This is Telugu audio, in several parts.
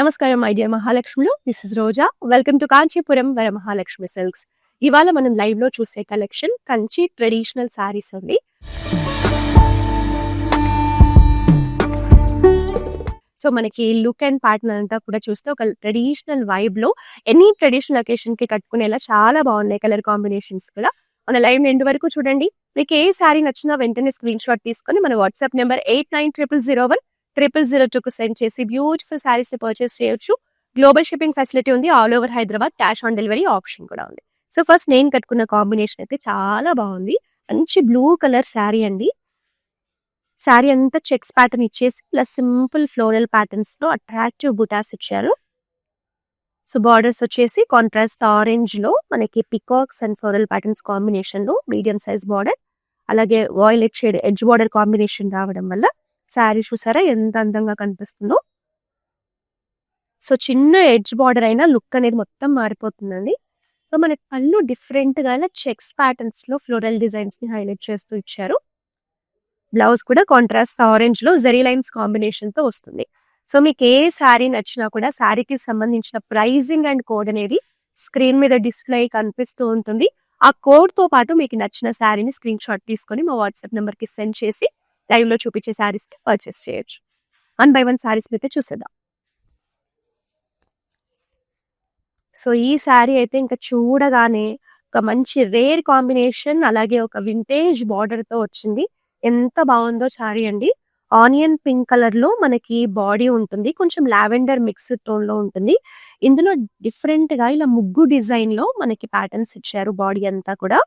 నమస్కారం మై డియర్ మహాలక్ష్మిలు. This is Roja. Welcome to Kanchipuram Varamahalakshmi silks. ఇవాళ మనం లైవ్ లో చూసే కలెక్షన్ కంచి ట్రెడిషనల్ సారీస్ అండి. సో మనకి లుక్ అండ్ ప్యాటర్న్ అంతా కూడా చూస్తే ఒక ట్రెడిషనల్ వైబ్ లో ఎనీ ట్రెడిషనల్ అకేషన్ కి కట్టుకునేలా చాలా బాగున్నాయి కలర్ కాంబినేషన్స్ కూడా. మన లైవ్ ఎండ్ వరకు చూడండి. మీకు ఏ సారీ నచ్చినా వెంటనే స్క్రీన్ షాట్ తీసుకొని మన వాట్సాప్ నెంబర్ 8900010002 సెండ్ చేసి బ్యూటిఫుల్ సారీస్ ని పర్చేస్ చేయొచ్చు. గ్లోబల్ షిప్పింగ్ ఫెసిలిటీ ఉంది. All over Hyderabad cash on delivery option కూడా ఉంది. సో ఫస్ట్ నేను కట్టుకున్న కాంబినేషన్ అయితే చాలా బాగుంది. మంచి బ్లూ కలర్ శారీ అండి. శారీ అంతా చెక్స్ ప్యాటర్న్ ఇచ్చేసి ప్లస్ సింపుల్ ఫ్లోరల్ ప్యాటర్న్స్ లో అట్రాక్టివ్ బుటాస్ ఇచ్చారు. సో బార్డర్స్ వచ్చేసి కాంట్రాస్ట్ ఆరెంజ్ లో మనకి peacocks and floral patterns combination లో మీడియం సైజ్ బార్డర్, అలాగే violet shade edge border combination రావడం వల్ల శారీ చూసారా ఎంత అందంగా కనిపిస్తుందో. సో చిన్న ఎడ్జ్ బార్డర్ అయినా లుక్ అనేది మొత్తం మారిపోతుందండి. సో మనకి పళ్ళు డిఫరెంట్ గా ఇలా చెక్స్ ప్యాటర్న్స్ లో ఫ్లోరల్ డిజైన్స్ ని హైలైట్ చేస్తూ ఇచ్చారు. బ్లౌజ్ కూడా కాంట్రాస్ట్ ఆరెంజ్ లో జెరీ లైన్స్ కాంబినేషన్ తో వస్తుంది. సో మీకు ఏ శారీ నచ్చినా కూడా శారీకి సంబంధించిన ప్రైజింగ్ అండ్ కోడ్ అనేది స్క్రీన్ మీద డిస్ప్లే కనిపిస్తూ ఉంటుంది. ఆ కోడ్ తో పాటు మీకు నచ్చిన శారీని స్క్రీన్ షాట్ తీసుకొని మా వాట్సాప్ నెంబర్ కి సెండ్ చేసి లైవ్ లో చూపించే శారీస్ ని పర్చేస్ చేయొచ్చు. 1 by 1 శారీస్ అయితే చూసేద్దాం. సో ఈ శారీ అయితే ఇంకా చూడగానే ఒక మంచి రేర్ కాంబినేషన్, అలాగే ఒక వింటేజ్ బార్డర్ తో వచ్చింది. ఎంత బాగుందో శారీ అండి. ఆనియన్ పింక్ కలర్ లో మనకి బాడీ ఉంటుంది. కొంచెం లావెండర్ మిక్స్ టోన్ లో ఉంటుంది. ఇందులో డిఫరెంట్ గా ఇలా ముగ్గు డిజైన్ లో మనకి ప్యాటర్న్స్ ఇచ్చారు బాడీ అంతా కూడా.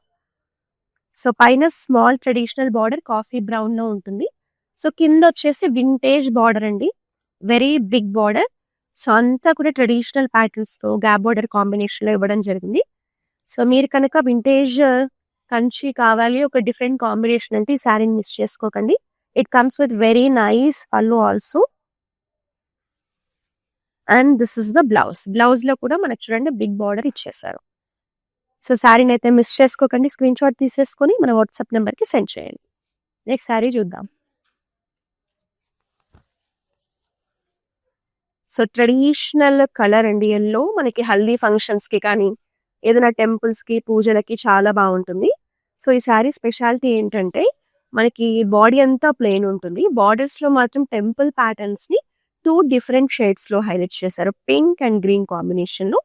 సో పైన small traditional border coffee brown లో ఉంటుంది. సో కింద వచ్చేసి వింటేజ్ బార్డర్ అండి. Very big border. సో అంతా కూడా ట్రెడిషనల్ ప్యాటర్న్స్ తో గ్యాప్ బార్డర్ కాంబినేషన్ లో ఇవ్వడం జరిగింది. సో మీరు కనుక వింటేజ్ కంచి కావాలి, ఒక డిఫరెంట్ కాంబినేషన్ అంటే ఈ శారీని మిస్ చేసుకోకండి. It comes with very nice pallu also. And this is the blouse. Blouse లో కూడా మనకు చూడండి బిగ్ బార్డర్ ఇచ్చేసారు. సో శారీని అయితే మిస్ చేసుకోకండి. స్క్రీన్ షాట్ తీసేసుకొని మన వాట్సాప్ నెంబర్ కి సెండ్ చేయండి. నెక్స్ట్ శారీ చూద్దాం. సో ట్రెడిషనల్ కలర్ అండి ఎల్లో. మనకి హల్దీ ఫంక్షన్స్ కి కానీ ఏదైనా టెంపుల్స్ కి పూజలకి చాలా బాగుంటుంది. సో ఈ శారీ స్పెషాలిటీ ఏంటంటే మనకి బాడీ అంతా ప్లెయిన్ ఉంటుంది. బార్డర్స్ లో మాత్రం టెంపుల్ ప్యాటర్న్స్ ని 2 డిఫరెంట్ షేడ్స్ లో హైలైట్ చేశారు. పింక్ అండ్ గ్రీన్ కాంబినేషన్ లో.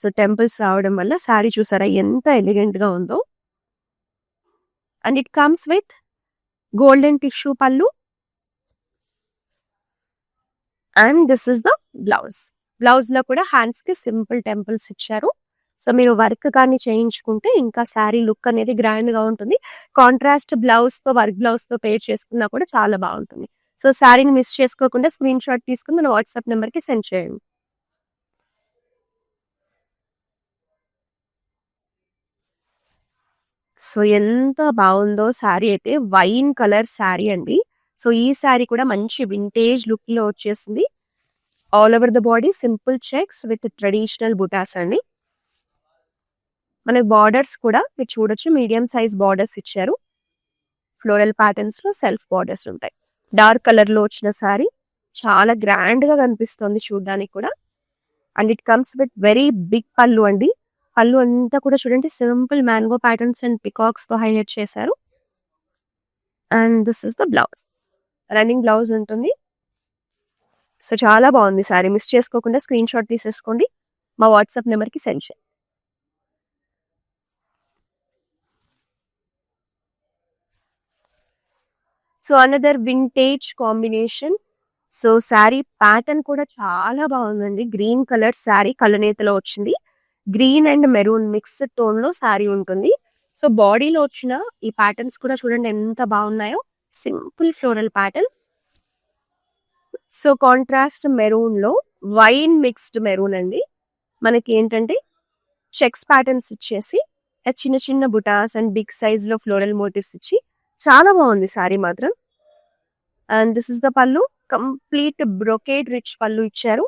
సో టెంపుల్స్ రావడం వల్ల శారీ చూసారా ఎంత ఎలిగెంట్ గా ఉందో. And it comes with golden tissue pallu. And this is the blouse. Blouse లో కూడా హ్యాండ్స్ కి సింపుల్ టెంపుల్స్ ఇచ్చారు. సో మీరు వర్క్ కానీ చేయించుకుంటే ఇంకా శారీ లుక్ అనేది గ్రాండ్ గా ఉంటుంది. కాంట్రాస్ట్ బ్లౌజ్ తో వర్క్ బ్లౌజ్ తో పేర్ చేసుకున్నా కూడా చాలా బాగుంటుంది. సో శారీని మిస్ చేసుకోకుండా స్క్రీన్ షాట్ తీసుకుని మన వాట్సాప్ నెంబర్ కి సెండ్ చేయండి. సో ఎంత బాగుందో శారీ అయితే. వైన్ కలర్ శారీ అండి. సో ఈ శారీ కూడా మంచి వింటేజ్ లుక్ లో వచ్చేసింది. All over the body simple checks with traditional butas అండి. మనకి బార్డర్స్ కూడా మీరు చూడొచ్చు మీడియం సైజ్ బార్డర్స్ ఇచ్చారు. ఫ్లోరల్ ప్యాటర్న్స్ లో సెల్ఫ్ బార్డర్స్ ఉంటాయి. డార్క్ కలర్ లో వచ్చిన శారీ చాలా గ్రాండ్ గా కనిపిస్తుంది చూడడానికి కూడా. And it comes with very big pallu అండి. పళ్ళు అంతా కూడా చూడండి simple mango patterns and peacocks తో హైలైట్ చేశారు. And this is the blouse. Running blouse ఉంటుంది. సో చాలా బాగుంది శారీ. మిస్ చేసుకోకుండా స్క్రీన్ షాట్ తీసేసుకోండి. మా వాట్సాప్ నెంబర్ కి సెండ్ చేయండి. So another vintage combination. So sari pattern కూడా చాలా బాగుందండి. గ్రీన్ కలర్ శారీ కలనేతలో వచ్చింది. Green and maroon mixed tone లో శారీ ఉంటుంది. సో బాడీలో వచ్చిన ఈ ప్యాటర్న్స్ కూడా చూడండి ఎంత బాగున్నాయో. Simple floral patterns. So contrast maroon లో వైన్ మిక్స్డ్ మెరూన్ అండి. మనకి ఏంటంటే చెక్స్ ప్యాటర్న్స్ ఇచ్చేసి చిన్న చిన్న బుటాస్ అండ్ బిగ్ సైజ్ లో ఫ్లోరల్ మోటివ్స్ ఇచ్చి చాలా బాగుంది శారీ మాత్రం. అండ్ దిస్ ఇస్ ద పళ్ళు. కంప్లీట్ బ్రొకేడ్ రిచ్ పళ్ళు ఇచ్చారు.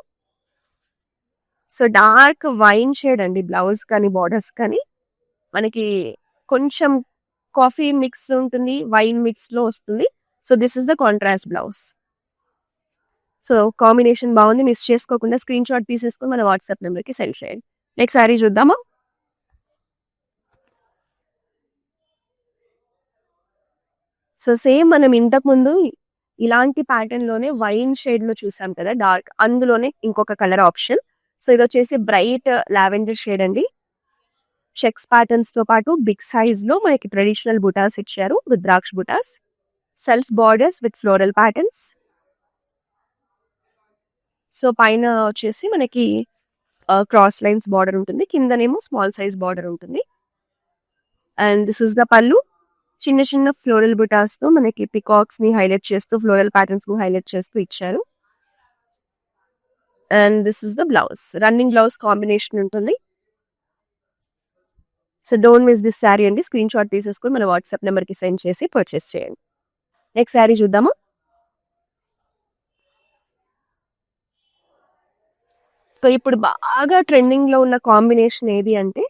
సో డార్క్ వైన్ షేడ్ అండి బ్లౌజ్ కానీ బార్డర్స్ కానీ. మనకి కొంచెం కాఫీ మిక్స్ ఉంటుంది, వైన్ మిక్స్ లో వస్తుంది. So this is the contrast blouse. So combination బాగుంది, మిస్ చేసుకోకుండా స్క్రీన్ షాట్ తీసేసుకొని మన వాట్సాప్ నెంబర్కి సెండ్ చేయండి. నెక్స్ట్ శారీ చూద్దామా. సో సేమ్ మనం ఇంతకు ముందు ఇలాంటి ప్యాటర్న్ లోనే వైన్ షేడ్ లో చూసాం కదా డార్క్, అందులోనే ఇంకొక కలర్ ఆప్షన్. సో ఇది వచ్చేసి బ్రైట్ లావెండర్ షేడ్ అండి. చెక్స్ ప్యాటర్న్స్ తో పాటు బిగ్ సైజ్ లో మనకి ట్రెడిషనల్ బుటాస్ ఇచ్చారు విత్ ద్రాక్ష butas, self borders with floral patterns. So పైన వచ్చేసి మనకి క్రాస్ లైన్స్ బార్డర్ ఉంటుంది, కిందనేమో స్మాల్ సైజ్ బార్డర్ ఉంటుంది. And this is the pallu. చిన్న చిన్న ఫ్లోరల్ బుటాస్ తో మనకి పికాక్స్ ని హైలైట్ చేస్తూ, ఫ్లోరల్ ప్యాటర్న్స్ కు హైలైట్ చేస్తూ ఇచ్చారు. And this is the blouse, running blouse combination ఉంటుంది. So don't miss this sari అండి. స్క్రీన్ షాట్ తీసేసుకొని మన వాట్సాప్ నెంబర్ కి సెండ్ చేసి పర్చేస్ చేయండి. నెక్స్ట్ శారీ చూద్దామా. సో ఇప్పుడు బాగా ట్రెండింగ్ లో ఉన్న కాంబినేషన్ ఏది అంటే,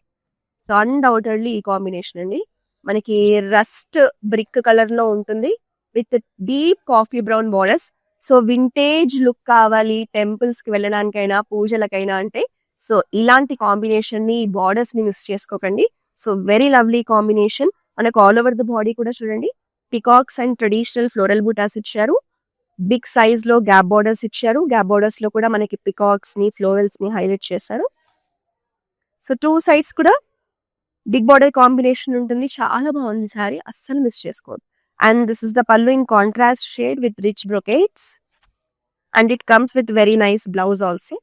సో అన్డౌటెడ్లీ ఈ కాంబినేషన్ అండి. మనకి రస్ట్ బ్రిక్ కలర్ లో ఉంటుంది with deep coffee brown borders. So vintage look కావాలి టెంపుల్స్ కి వెళ్ళడానికైనా పూజలకైనా అంటే, సో ఇలాంటి కాంబినేషన్ ని, బార్డర్స్ ని మిస్ చేసుకోకండి. So very lovely combination. మనకు ఆల్ ఓవర్ ద బాడీ కూడా చూడండి peacocks and traditional floral buttas ఇచ్చారు. బిగ్ సైజ్ లో గ్యాప్ బార్డర్స్ ఇచ్చారు. గ్యాప్ బార్డర్స్ లో కూడా మనకి పికాక్స్ ని, ఫ్లోరల్స్ ని హైలైట్ చేశారు. సో టూ సైడ్స్ కూడా బిగ్ బార్డర్ కాంబినేషన్ ఉంటుంది. చాలా బాగుంది శారీ, అస్సలు మిస్ చేసుకోవద్దు. అండ్ దిస్ ఇస్ ద పల్లు in contrast shade with rich brocades and it comes with very nice blouse also.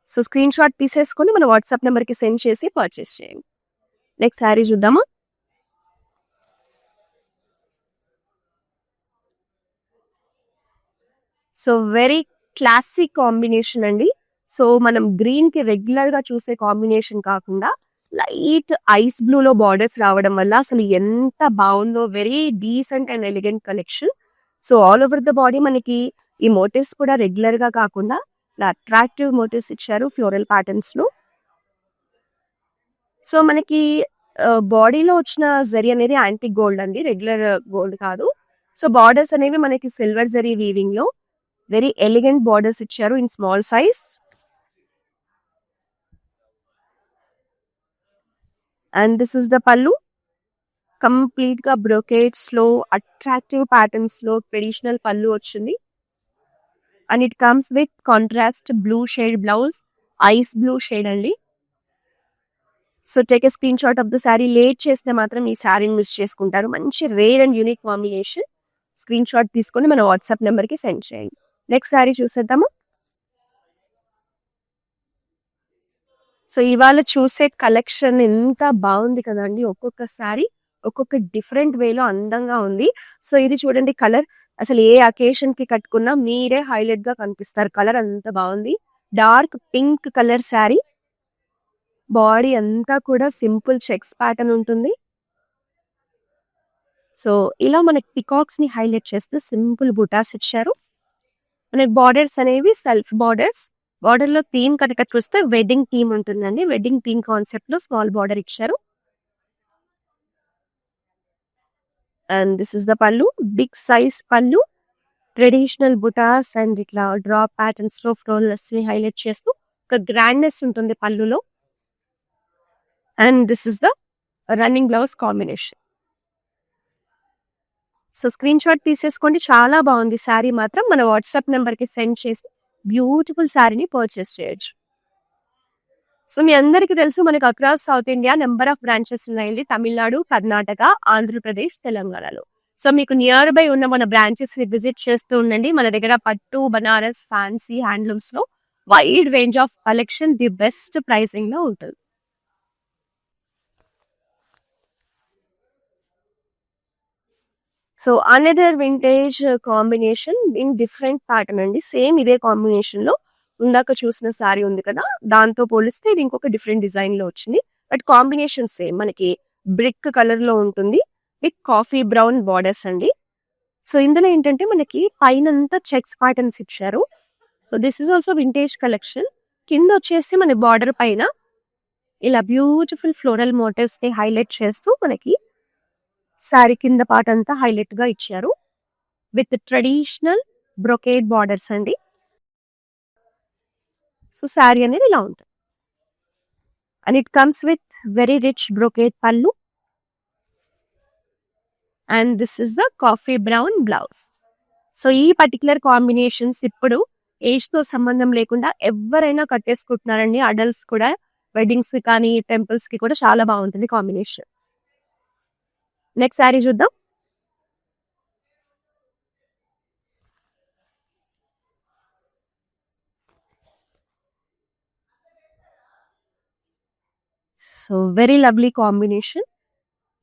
So screen shot తీసేసుకొని మన వాట్సాప్ నెంబర్ కి సెండ్ చేసి పర్చేస్ చేయండి. నెక్స్ట్ శారీ చూద్దామా. సో వెరీ క్లాసిక్ కాంబినేషన్ అండి. సో మనం గ్రీన్ కి రెగ్యులర్ గా చూసే కాంబినేషన్ కాకుండా లైట్ ఐస్ బ్లూ లో బార్డర్స్ రావడం వల్ల అసలు ఎంత బాగుందో. Very decent and elegant collection. So all over the body మనకి ఈ మోటివ్స్ కూడా రెగ్యులర్ గా కాకుండా అట్రాక్టివ్ మోటివ్స్ ఇచ్చారు ఫ్లోరల్ ప్యాటర్న్స్ లో. సో మనకి బాడీలో వచ్చిన జరీ అనేది యాంటిక్ గోల్డ్ అండి, రెగ్యులర్ గోల్డ్ కాదు. సో బార్డర్స్ అనేవి మనకి సిల్వర్ జరీ వీవింగ్ లో వెరీ ఎలిగెంట్ బార్డర్స్ ఇచ్చారు in small size. And this is the pallu, complete గా బ్రోకేట్స్ లో అట్రాక్టివ్ ప్యాటర్న్స్ లో ట్రెడిషనల్ పల్లు వచ్చింది. And it comes with contrast blue shade blouse, ice blue shade అండి. So take a screenshot of the sari. Late చేస్తే మాత్రం ఈ శారీని మిస్ చేసుకుంటారు. మంచి rare and unique combination. Screenshot తీసుకొని మన వాట్సాప్ నెంబర్ కి సెండ్ చేయండి. నెక్స్ట్ శారీ చూసేద్దాము. సో ఇవాళ చూసే కలెక్షన్ ఎంత బాగుంది కదండి. ఒక్కొక్క శారీ ఒక్కొక్క డిఫరెంట్ వేలో అందంగా ఉంది. సో ఇది చూడండి కలర్, అసలు ఏ అకేషన్ కి కట్టుకున్నా మీరే హైలైట్ గా కనిపిస్తారు. కలర్ అంత బాగుంది. Dark pink colour sari. Body అంతా కూడా సింపుల్ చెక్స్ ప్యాటర్న్ ఉంటుంది. సో ఇలా మనకి పికాక్స్ ని హైలైట్ చేస్తూ సింపుల్ బుటాస్ ఇచ్చారు. మనకి బార్డర్స్ అనేవి సెల్ఫ్ బార్డర్స్. బార్డర్ లో థీమ్ కనుక చూస్తే వెడ్డింగ్ థీమ్ ఉంటుందండి. వెడ్డింగ్ థీమ్ కాన్సెప్ట్ లో స్మాల్ బార్డర్ ఇచ్చారు. అండ్ దిస్ ఇస్ ద పల్లు, బిగ్ సైజ్ పల్లు, ట్రెడిషనల్ బుటాస్ అండ్ ఇట్లా డ్రాప్ ప్యాటర్న్స్ లో ఫ్లోరల్స్ ని హైలైట్ చేస్తూ ఒక గ్రాండ్నెస్ ఉంటుంది పల్లులో. And this is the running blouse combination. So screen shot తీసేసుకోండి. చాలా బాగుంది శారీ మాత్రం. మన వాట్సాప్ నెంబర్ కి సెండ్ చేసి బ్యూటిఫుల్ శారీని పర్చేస్ చేయొచ్చు. సో మీ అందరికీ తెలుసు మనకు across south India number of branches ఉన్నాయండి. తమిళనాడు, కర్ణాటక, ఆంధ్రప్రదేశ్, తెలంగాణలో. సో మీకు నియర్ బై ఉన్న మన బ్రాంచెస్ ని విజిట్ చేస్తూ ఉండండి. మన దగ్గర పట్టు, బనారస్, ఫ్యాన్సీ, హ్యాండ్లూమ్స్ లో wide range of collection the best pricing లో ఉంటుంది. So another vintage combination in different pattern అండి. సేమ్ ఇదే కాంబినేషన్ లో ఇందాక చూసిన శారీ ఉంది కదా, దాంతో పోలిస్తే ఇది ఇంకొక డిఫరెంట్ డిజైన్ లో వచ్చింది. But combination same. మనకి బ్రిక్ కలర్ లో ఉంటుంది విత్ కాఫీ బ్రౌన్ బార్డర్స్ అండి. సో ఇందులో ఏంటంటే మనకి పైనంతా చెక్స్ ప్యాటర్న్స్ ఇచ్చారు. So this is also vintage collection. కింద వచ్చేసి మన బార్డర్ పైన ఇలా బ్యూటిఫుల్ ఫ్లోరల్ మోటివ్స్ ని హైలైట్ చేస్తూ మనకి శారీ కింద పార్ట్ అంతా హైలైట్ గా ఇచ్చారు విత్ ట్రెడిషనల్ బ్రొకేడ్ బార్డర్స్ అండి. సో శారీ అనేది ఇలా ఉంటుంది. And it comes with very rich brocade పళ్ళు. And this is the coffee brown blouse. So ఈ పర్టికులర్ కాంబినేషన్స్ ఇప్పుడు ఏజ్ తో సంబంధం లేకుండా ఎవరైనా కట్టేసుకుంటున్నారండి. అడల్ట్స్ కూడా వెడ్డింగ్స్ కి కానీ టెంపుల్స్ కి కూడా చాలా బాగుంటుంది కాంబినేషన్. నెక్స్ట్ శారీ చూద్దాం. So very lovely combination.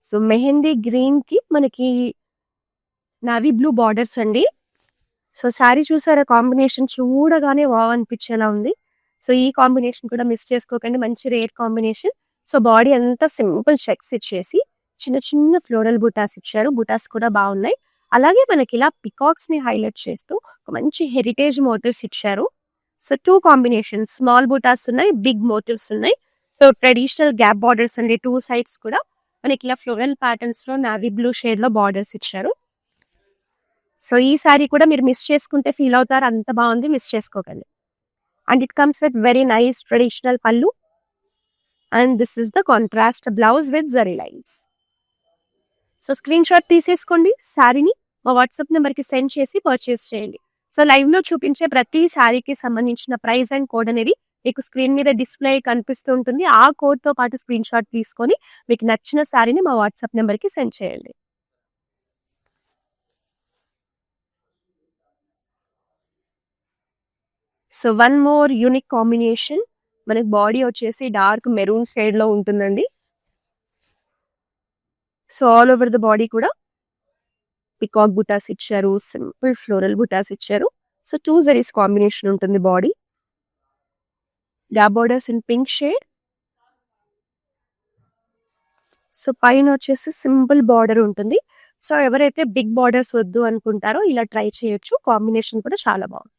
So mehndi green కి మనకి నావీ బ్లూ బార్డర్స్ అండి. సో శారీ చూసారా, కాంబినేషన్ చూడగానే వావ్ అనిపించేలా ఉంది. సో ఈ కాంబినేషన్ కూడా మిస్ చేసుకోకండి, మంచి రేర్ కాంబినేషన్. సో బాడీ అంతా సింపుల్ చెక్స్ ఇచ్చేసి చిన్న చిన్న ఫ్లోరల్ బుటాస్ ఇచ్చారు. బుటాస్ కూడా బాగున్నాయి. అలాగే మనకి ఇలా పికాక్స్ ని హైలైట్ చేస్తూ ఒక మంచి హెరిటేజ్ మోటివ్స్ ఇచ్చారు. సో 2 కాంబినేషన్స్, స్మాల్ బుటాస్ ఉన్నాయి, బిగ్ మోటివ్స్ ఉన్నాయి. సో ట్రెడిషనల్ గ్యాప్ బార్డర్స్ అండి. 2 సైడ్స్ కూడా మనకి ఇలా ఫ్లోరల్ ప్యాటర్న్స్ లో నావీ బ్లూ షేడ్ లో బార్డర్స్ ఇచ్చారు. సో ఈ సారీ కూడా మీరు మిస్ చేసుకుంటే ఫీల్ అవుతారు, అంత బాగుంది, మిస్ చేసుకోకండి. And it comes with very nice traditional pallu. And this is the contrast blouse with zari lines. So screen shot తీసేసుకోండి, శారీని మా వాట్సాప్ నెంబర్కి సెండ్ చేసి పర్చేస్ చేయండి. సో లైవ్ లో చూపించే ప్రతి శారీకి సంబంధించిన ప్రైస్ అండ్ కోడ్ అనేది మీకు స్క్రీన్ మీద డిస్ప్లే కనిపిస్తూ ఉంటుంది. ఆ కోడ్ తో పాటు స్క్రీన్ షాట్ తీసుకొని మీకు నచ్చిన శారీని మా వాట్సాప్ నెంబర్కి సెండ్ చేయండి. So one more unique combination. మనకి బాడీ వచ్చేసి డార్క్ మెరూన్ షేడ్ లో ఉంటుందండి. So all over the body కూడా పికాక్ బుటాస్ ఇచ్చారు, సింపుల్ ఫ్లోరల్ బుటాస్ ఇచ్చారు. సో 2 జరీస్ కాంబినేషన్ ఉంటుంది body. Gap borders in pink shade. So పైన వచ్చేసి సింపుల్ బార్డర్ ఉంటుంది. సో ఎవరైతే బిగ్ బార్డర్స్ వద్దు అనుకుంటారో ఇలా ట్రై చేయొచ్చు. కాంబినేషన్ కూడా చాలా బాగుంది.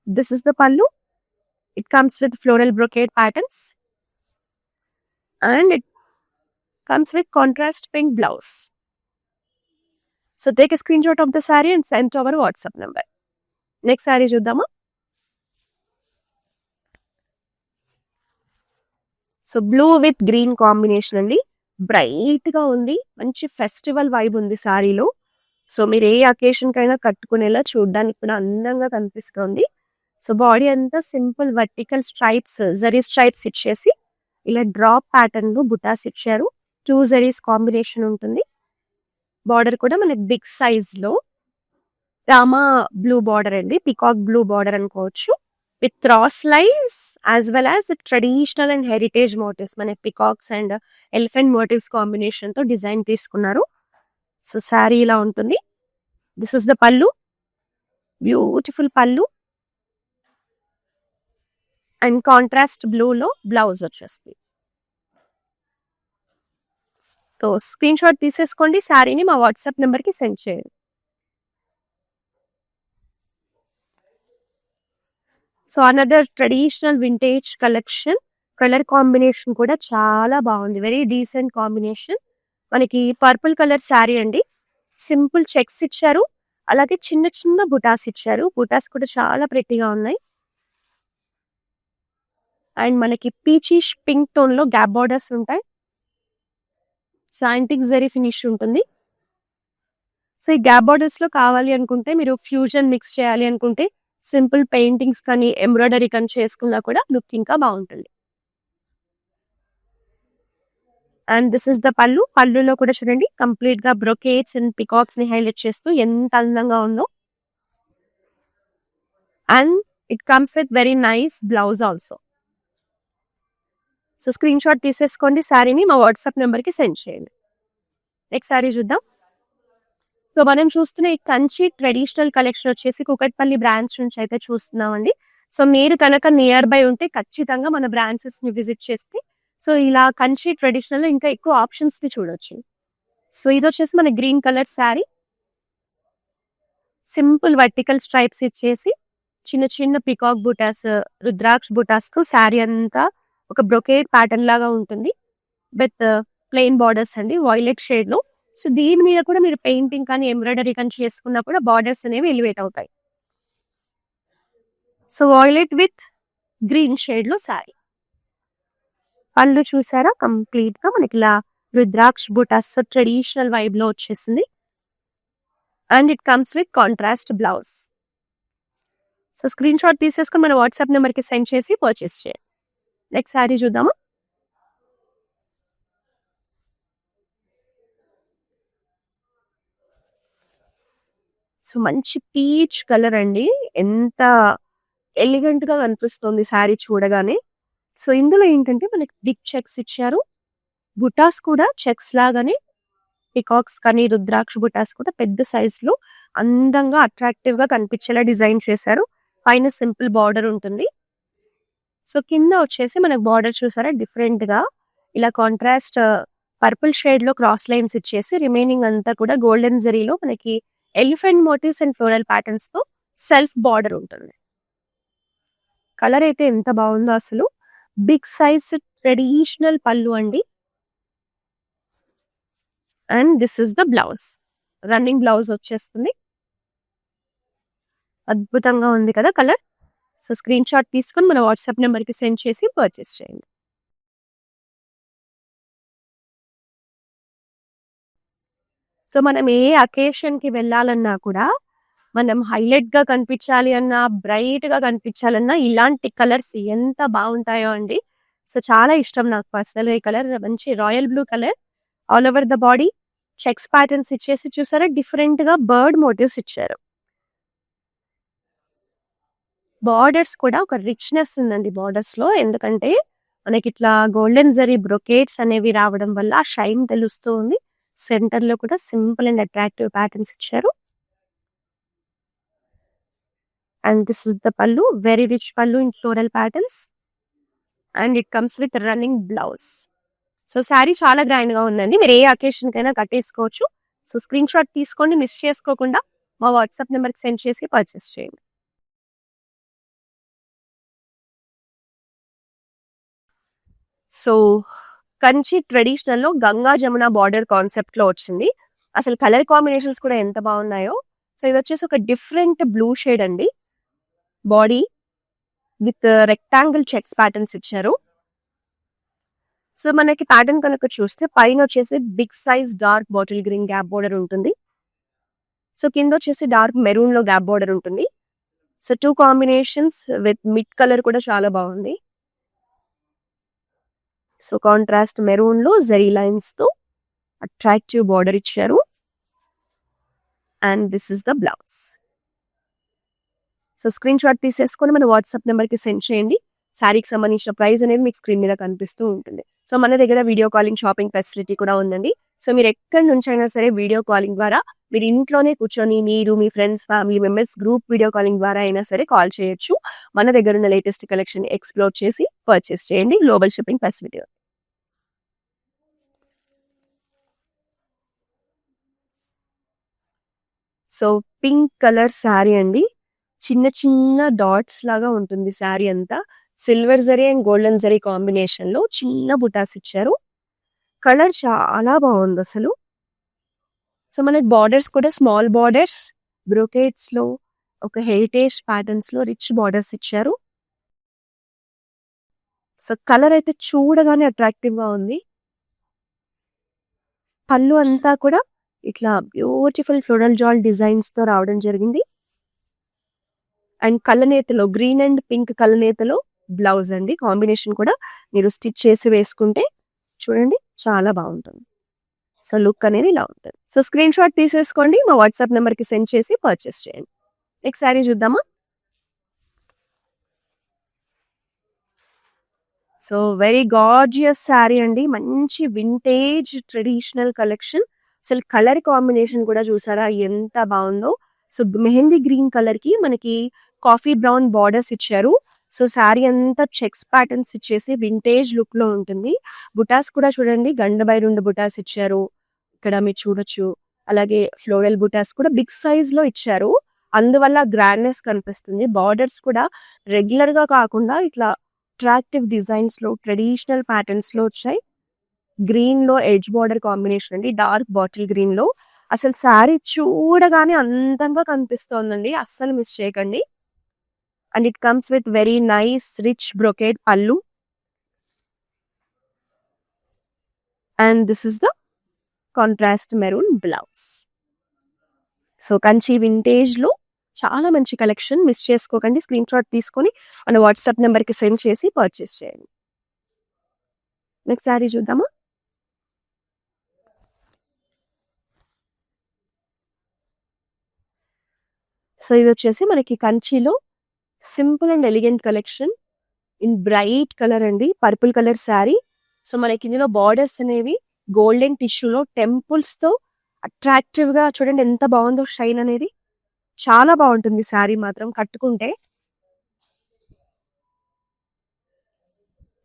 దిస్ ఇస్ ద పల్లు. It comes with floral brocade patterns and it comes with contrast pink blouse. So take a screenshot of the sari and send to our WhatsApp number. Next sari చూద్దామా. So blue with green combination అండి. బ్రైట్ గా ఉంది, మంచి ఫెస్టివల్ వైబ్ ఉంది శారీలో. సో మీరు ఏ అకేషన్ కైనా కట్టుకునేలా చూడడానికి కూడా అందంగా కనిపిస్తుంది. సో బాడీ అంతా simple vertical stripes, zari stripes ఇచ్చేసి ఇలా డ్రాప్ ప్యాటర్న్ లో బుటాస్ ఇచ్చారు. 2 జరీస్ కాంబినేషన్ ఉంటుంది. బార్డర్ కూడా మనకి బిగ్ సైజ్ లో రామా బ్లూ బార్డర్ అండి, పికాక్ బ్లూ బార్డర్ అనుకోవచ్చు. With cross lines as well as traditional and heritage motifs, మన peacocks and elephant motifs combination తో డిజైన్ తీసుకున్నారు. సో శారీ ఇలా ఉంటుంది. This is the pallu, beautiful pallu. And contrast blue లో బ్లౌజ్ వచ్చేస్తుంది. సో స్క్రీన్ షాట్ తీసేసుకోండి, శారీని మా వాట్సాప్ నెంబర్కి సెండ్ చేయండి. So another traditional vintage collection. Colour combination కూడా చాలా బాగుంది, వెరీ డీసెంట్ కాంబినేషన్. మనకి పర్పుల్ కలర్ శారీ అండి. సింపుల్ చెక్స్ ఇచ్చారు, అలాగే చిన్న చిన్న బుటాస్ ఇచ్చారు. బుటాస్ కూడా చాలా ప్రెట్టిగా ఉన్నాయి. అండ్ మనకి పీచిష్ పింక్ టోన్ లో గ్యాప్ బార్డర్స్ ఉంటాయి. సైంటిక్ జరీ ఫినిష్ ఉంటుంది. సో ఈ గ్యాప్ బార్డర్స్ లో కావాలి అనుకుంటే మీరు ఫ్యూజన్ మిక్స్ చేయాలి అనుకుంటే సింపుల్ పెయింటింగ్స్ కానీ ఎంబ్రాయిడరీ కానీ చేసుకున్నా కూడా లుక్ ఇంకా బాగుంటుంది. అండ్ దిస్ ఇస్ ద పల్లు. పల్లులో కూడా చూడండి, కంప్లీట్ గా బ్రొకేట్స్ అండ్ పికాక్స్ ని హైలైట్ చేస్తూ ఎంత అందంగా ఉందో. And it comes with very nice blouse also. So screen shot తీసేసుకోండి, శారీని మా వాట్సాప్ నెంబర్కి సెండ్ చేయండి. నెక్స్ట్ శారీ చూద్దాం. సో మనం చూస్తున్న ఈ కంచి ట్రెడిషనల్ కలెక్షన్ వచ్చేసి కుకట్పల్లి బ్రాంచ్ నుంచి అయితే చూస్తున్నామండి. సో మీరు కనుక నియర్ బై ఉంటే ఖచ్చితంగా మన బ్రాంచెస్ ని విజిట్ చేస్తే సో ఇలా కంచి ట్రెడిషనల్ లో ఇంకా ఎక్కువ ఆప్షన్స్ ని చూడొచ్చు. సో ఇది వచ్చేసి మన green colour sari. Simple vertical stripes ఇచ్చేసి చిన్న చిన్న పికాక్ బుటాస్, రుద్రాక్ష బుటాస్ తో శారీ అంతా ఒక బ్రొకేడ్ ప్యాటర్న్ లాగా ఉంటుంది విత్ ప్లెయిన్ బార్డర్స్ అండి, వైలెట్ షేడ్ లో. సో దీని మీద కూడా మీరు పెయింటింగ్ కానీ ఎంబ్రాయిడరీ కానీ చేసుకున్నా కూడా బార్డర్స్ అనేవి ఎలివేట్ అవుతాయి. So violet with green shade లో శారీ. పళ్ళు చూసారా కంప్లీట్ గా మనకి ఇలా రుద్రాక్ష బుటాస్ ట్రెడిషనల్ వైబ్ లో వచ్చేసింది. And it comes with contrast blouse. So screen shot తీసేసుకొని మన వాట్సాప్ నెంబర్ కి సెండ్ చేసి పర్చేస్ చేయండి. నెక్స్ట్ శారీ చూద్దామా. సో మంచి పీచ్ కలర్ అండి, ఎంత ఎలిగెంట్ గా కనిపిస్తుంది శారీ చూడగానే. సో ఇందులో ఏంటంటే మనకి బిగ్ చెక్స్ ఇచ్చారు, బుటాస్ కూడా చెక్స్ లాగానే పికాక్స్ కానీ రుద్రాక్ష బుటాస్ కూడా పెద్ద సైజ్ లో అందంగా అట్రాక్టివ్ గా కనిపించేలా డిజైన్ చేశారు. పైన సింపుల్ బార్డర్ ఉంటుంది. సో కింద వచ్చేసి మనకు బార్డర్ చూసారా డిఫరెంట్ గా ఇలా కాంట్రాస్ట్ పర్పుల్ షేడ్ లో క్రాస్ లైన్స్ ఇచ్చేసి రిమైనింగ్ అంతా కూడా గోల్డెన్ జరీలో మనకి elephant motifs and floral patterns తో సెల్ఫ్ బార్డర్ ఉంటుంది. కలర్ అయితే ఎంత బాగుందో అసలు. బిగ్ సైజ్ ట్రెడిషనల్ పళ్ళు అండి. And this is the blouse, running blouse వచ్చేస్తుంది. అద్భుతంగా ఉంది కదా కలర్. సో స్క్రీన్ షాట్ తీసుకొని మన వాట్సాప్ నెంబర్ కి సెండ్ చేసి పర్చేస్ చేయండి. సో మనం ఏ అకేషన్ కి వెళ్ళాలన్నా కూడా మనం హైలైట్ గా కనిపించాలి అన్నా బ్రైట్ గా కనిపించాలన్నా ఇలాంటి కలర్స్ ఎంత బాగుంటాయో అండి. సో చాలా ఇష్టం నాకు పర్సనల్ ఈ కలర్. మంచి royal blue colour, all over the body checks patterns ఇచ్చేసి చూసారా డిఫరెంట్ గా బర్డ్ మోటివ్స్ ఇచ్చారు. బార్డర్స్ కూడా ఒక రిచ్నెస్ ఉందండి బార్డర్స్ లో, ఎందుకంటే మనకి ఇట్లా గోల్డెన్ జరీ బ్రొకేట్స్ అనేవి రావడం వల్ల ఆ షైన్ తెలుస్తూ ఉంది. సెంటర్ లో కూడా సింపుల్ అండ్ అట్రాక్టివ్ ప్యాటర్న్స్ ఇచ్చారు. అండ్ దిస్ ఇస్ ద పళ్ళు, వెరీ రిచ్ పళ్ళు in floral patterns. And it comes with running blouse. So sari చాలా గ్రాండ్ గా ఉందండి, మీరు ఏ అకేషన్ కైనా కట్టేసుకోవచ్చు. సో స్క్రీన్ షాట్ తీసుకోండి, మిస్ చేసుకోకుండా మా వాట్సాప్ నెంబర్కి సెండ్ చేసి పర్చేస్ చేయండి. సో కంచి ట్రెడిషనల్ లో గంగా జమున బార్డర్ కాన్సెప్ట్ లో వచ్చింది. అసలు కలర్ కాంబినేషన్స్ కూడా ఎంత బాగున్నాయో. సో ఇది వచ్చేసి ఒక డిఫరెంట్ బ్లూ షేడ్ అండి. Body with rectangle checks patterns ఇచ్చారు. సో మనకి ప్యాటర్న్ కనుక చూస్తే పైన వచ్చేసి big size dark bottle green gap border ఉంటుంది. సో కింద వచ్చేసి డార్క్ మెరూన్ లో గ్యాప్ బోర్డర్ ఉంటుంది. So two combinations with mid colour కూడా చాలా బాగుంది. సో కాంట్రాస్ట్ మెరూన్ లో జరీ లైన్స్ తో అట్రాక్టివ్ బార్డర్ ఇచ్చారు. And this is the blouse. So screen shot తీసేసుకొని మన వాట్సాప్ నెంబర్ కి సెండ్ చేయండి. శారీకి సంబంధించిన ప్రైస్ అనేది మీకు స్క్రీన్ మీద కనిపిస్తూ ఉంటుంది. సో మన దగ్గర వీడియో కాలింగ్ షాపింగ్ ఫెసిలిటీ కూడా ఉందండి. సో మీరు ఎక్కడి నుంచి అయినా సరే వీడియో కాలింగ్ ద్వారా మీరు ఇంట్లోనే కూర్చొని మీరు మీ friends family members group video calling ద్వారా అయినా సరే కాల్ చేయొచ్చు. మన దగ్గర ఉన్న లేటెస్ట్ కలెక్షన్ ఎక్స్ప్లోర్ చేసి పర్చేస్ చేయండి. Global shipping facility. So pink colour sari అండి, చిన్న చిన్న డాట్స్ లాగా ఉంటుంది శారీ అంతా. Silver zari and golden zari combination లో చిన్న బుటాస్ ఇచ్చారు. కలర్ చాలా బాగుంది అసలు. సో మనకి బార్డర్స్ కూడా స్మాల్ బార్డర్స్ బ్రోకేట్స్ లో ఒక హెరిటేజ్ ప్యాటర్న్స్ లో రిచ్ బార్డర్స్ ఇచ్చారు. సో కలర్ అయితే చూడగానే అట్రాక్టివ్ గా ఉంది. పళ్ళు అంతా కూడా ఇట్లా బ్యూటిఫుల్ ఫ్లోరల్ జాల్ డిజైన్స్ తో రావడం జరిగింది. అండ్ కళ్ళనేతలో గ్రీన్ అండ్ పింక్ కళ్ళనేతలో బ్లౌజ్ అండి. కాంబినేషన్ కూడా మీరు స్టిచ్ చేసి వేసుకుంటే చూడండి చాలా బాగుంటుంది. సో లుక్ అనేది ఇలా ఉంటుంది. సో స్క్రీన్ షాట్ తీసేసుకోండి, మా వాట్సాప్ నెంబర్ కి సెండ్ చేసి పర్చేస్ చేయండి. నెక్స్ట్ శారీ చూద్దామా. సో వెరీ గార్జియస్ శారీ అండి, మంచి వింటేజ్ ట్రెడిషనల్ కలెక్షన్. అసలు కలర్ కాంబినేషన్ కూడా చూసారా ఎంత బాగుందో. సో మెహందీ గ్రీన్ కలర్ కి మనకి కాఫీ బ్రౌన్ బార్డర్స్ ఇచ్చారు. సో శారీ అంతా చెక్స్ ప్యాటర్న్స్ ఇచ్చేసి వింటేజ్ లుక్ లో ఉంటుంది. బుటాస్ కూడా చూడండి గండబై రెండు బుటాస్ ఇచ్చారు ఇక్కడ మీరు చూడొచ్చు. అలాగే ఫ్లోరల్ బుటాస్ కూడా బిగ్ సైజ్ లో ఇచ్చారు, అందువల్ల గ్రాండ్నెస్ కనిపిస్తుంది. బార్డర్స్ కూడా రెగ్యులర్ గా కాకుండా ఇట్లా అట్రాక్టివ్ డిజైన్స్ లో ట్రెడిషనల్ ప్యాటర్న్స్ లో వచ్చాయి. గ్రీన్ లో ఎడ్జ్ బార్డర్ కాంబినేషన్ అండి, డార్క్ బాటిల్ గ్రీన్ లో. అసలు శారీ చూడగానే అందంగా కనిపిస్తోందండి, అస్సలు మిస్ చేయకండి. and it comes with very nice rich brocade pallu, and this is the contrast maroon blouse. So Kanchi vintage లో చాలా మంచి కలెక్షన్, మిస్ చేసుకోకండి. స్క్రీన్ షాట్ తీసుకొని మన వాట్సాప్ నెంబర్ కి సెండ్ చేసి పర్చేస్ చేయండి. నెక్స్ట్ శారీ చూద్దామా. సో ఇది వచ్చేసి మనకి కంచిలో simple and elegant collection in bright colour అండి, పర్పుల్ కలర్ శారీ. సో మనకి ఇందులో బార్డర్స్ అనేవి గోల్డెన్ టిష్యూలో టెంపుల్స్ తో అట్రాక్టివ్ గా, చూడండి ఎంత బాగుందో షైన్ అనేది. చాలా బాగుంటుంది శారీ మాత్రం కట్టుకుంటే.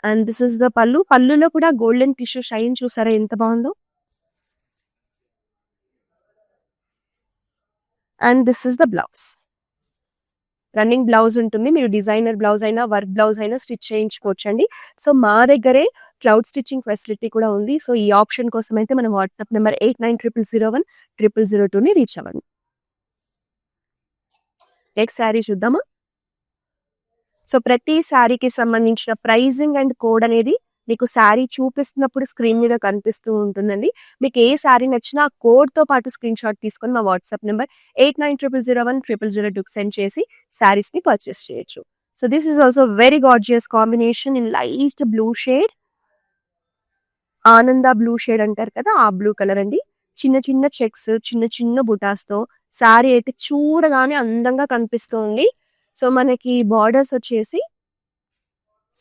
అండ్ దిస్ ఇస్ ద పళ్ళు. పళ్ళులో కూడా గోల్డెన్ టిష్యూ షైన్ చూసారా ఎంత బాగుందో. And this is the blouse. Running blouse ఉంటుంది, మీరు డిజైనర్ బ్లౌజ్ అయినా వర్క్ బ్లౌజ్ అయినా స్టిచ్ చేయించుకోవచ్చండి. సో మా దగ్గరే క్లౌడ్ స్టిచ్చింగ్ ఫెసిలిటీ కూడా ఉంది. సో ఈ ఆప్షన్ కోసం అయితే మన వాట్సాప్ నెంబర్ 8900010002ని రీచ్ అవ్వండి. నెక్స్ట్ శారీ చూద్దామా. సో ప్రతి శారీకి సంబంధించిన ప్రైజింగ్ అండ్ కోడ్ అనేది మీకు శారీ చూపిస్తున్నప్పుడు స్క్రీన్ మీద కనిపిస్తూ ఉంటుందండి. మీకు ఏ శారీ నచ్చినా ఆ కోడ్ తో పాటు స్క్రీన్ షాట్ తీసుకొని మా వాట్సాప్ నెంబర్ 8900010002కి సెండ్ చేసి శారీస్ ని పర్చేస్ చేయొచ్చు. So this is also very gorgeous combination in light blue shade. ఆనంద బ్లూ షేడ్ అంటారు కదా, ఆ బ్లూ కలర్ అండి. చిన్న చిన్న చెక్స్, చిన్న చిన్న బుటాస్ తో శారీ అయితే చూడగానే అందంగా కనిపిస్తుంది. సో మనకి బార్డర్స్ వచ్చేసి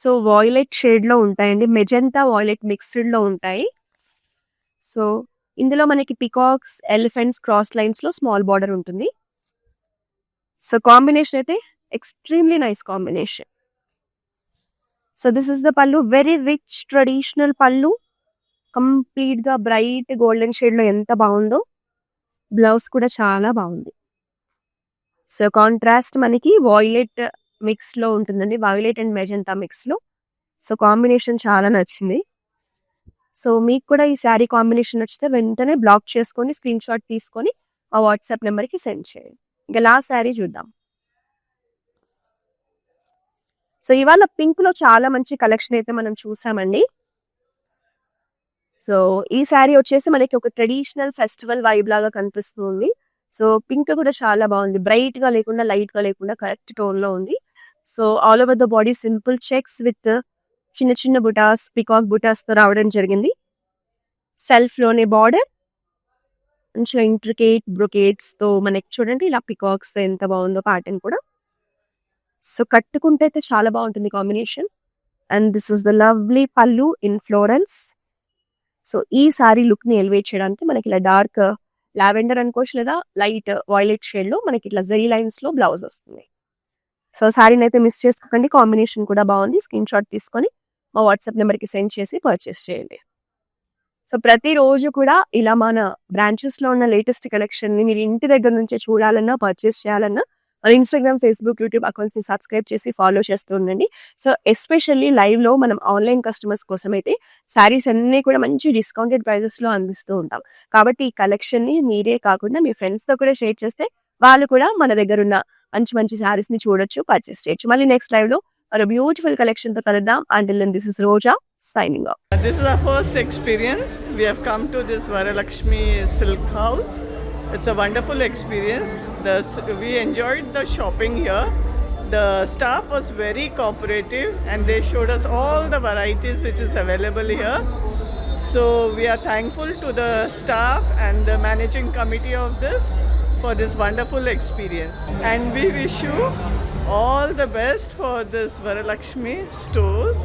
సో వాయిలెట్ షేడ్ లో ఉంటాయండి, మెజెంతా వాయిలెట్ మిక్స్డ్ లో ఉంటాయి. సో ఇందులో మనకి పికాక్స్, ఎలిఫెంట్స్, క్రాస్ లైన్స్ లో స్మాల్ బార్డర్ ఉంటుంది. సో కాంబినేషన్ అయితే extremely nice combination. So this is the పళ్ళు, వెరీ రిచ్ ట్రెడిషనల్ పళ్ళు, కంప్లీట్ గా బ్రైట్ గోల్డెన్ షేడ్ లో ఎంత బాగుందో. బ్లౌజ్ కూడా చాలా బాగుంది. సో కాంట్రాస్ట్ మనకి వాయిలెట్ మిక్స్ లో ఉంటుందండి, వాయిలెట్ అండ్ మెజెంతా మిక్స్ లో. సో కాంబినేషన్ చాలా నచ్చింది. సో మీకు కూడా ఈ శారీ కాంబినేషన్ నచ్చితే వెంటనే బ్లాక్ చేసుకొని స్క్రీన్ షాట్ తీసుకొని ఆ వాట్సాప్ నెంబర్ కి సెండ్ చేయండి. ఇంకా లాస్ట్ శారీ చూద్దాం. సో ఇవాళ పింక్ లో చాలా మంచి కలెక్షన్ అయితే మనం చూసామండి. సో ఈ శారీ వచ్చేసి మనకి ఒక ట్రెడిషనల్ ఫెస్టివల్ వైబ్ లాగా కనిపిస్తుంది. సో పింక్ కూడా చాలా బాగుంది, బ్రైట్ గా లేకుండా లైట్ గా లేకుండా కరెక్ట్ టోన్ లో ఉంది. So all over the body simple checks with చిన్న చిన్న బుటాస్, పికాక్ బుటాస్ తో రావడం జరిగింది. సెల్ఫ్ లోనే బార్డర్, మంచిగా ఇంట్రికేట్ బ్రొకేట్స్ తో మనకి చూడండి ఇలా పికాక్స్ ఎంత బాగుందో ప్యాటర్న్ కూడా. సో కట్టుకుంటే అయితే చాలా బాగుంటుంది combination. And this is the lovely పల్లు ఇన్ ఫ్లోరల్స్. సో ఈ సారీ లుక్ ని ఎలివేట్ చేయడానికి మనకి ఇలా డార్క్ లావెండర్ అనుకోవచ్చు, లేదా లైట్ వాయిలెట్ షేడ్ లో మనకి ఇట్లా జరీ లైన్స్ లో బ్లౌజ్ వస్తుంది. సో శారీని అయితే మిస్ చేసుకోకండి, కాంబినేషన్ కూడా బాగుంది. స్క్రీన్ షాట్ తీసుకొని మా వాట్సాప్ నెంబర్ కి సెండ్ చేసి పర్చేస్ చేయండి. సో ప్రతిరోజు కూడా ఇలా మన బ్రాంచెస్ లో ఉన్న లేటెస్ట్ కలెక్షన్ ని మీరు ఇంటి దగ్గర నుంచే చూడాలన్నా పర్చేస్ చేయాలన్నా మన ఇన్స్టాగ్రామ్, ఫేస్బుక్, యూట్యూబ్ అకౌంట్స్ ని సబ్స్క్రైబ్ చేసి ఫాలో చేస్తూ ఉండండి. సో ఎస్పెషల్లీ లైవ్ లో మనం ఆన్లైన్ కస్టమర్స్ కోసం అయితే శారీస్ అన్ని కూడా మంచి డిస్కౌంటెడ్ ప్రైజెస్ లో అందిస్తూ ఉంటాం. కాబట్టి ఈ కలెక్షన్ ని మీరే కాకుండా మీ ఫ్రెండ్స్ తో కూడా షేర్ చేస్తే వాళ్ళు కూడా మన దగ్గర ఉన్న మంచి మంచి శారీస్ ని చూడొచ్చు, పర్చేస్ చేయొచ్చు. మళ్ళీ నెక్స్ట్ లైవ్ లో ఒక బ్యూటిఫుల్ కలెక్షన్ తో కలుద్దాం. Until then, this is Roja signing off. This is our first experience. We have come to this Varalakshmi Silk House. It's a wonderful experience. We enjoyed the shopping here. The staff was very cooperative and they showed us all the varieties which is available here. So we are thankful to the staff and the managing committee of this for this wonderful experience. And we wish you all the best for this Varalakshmi stores.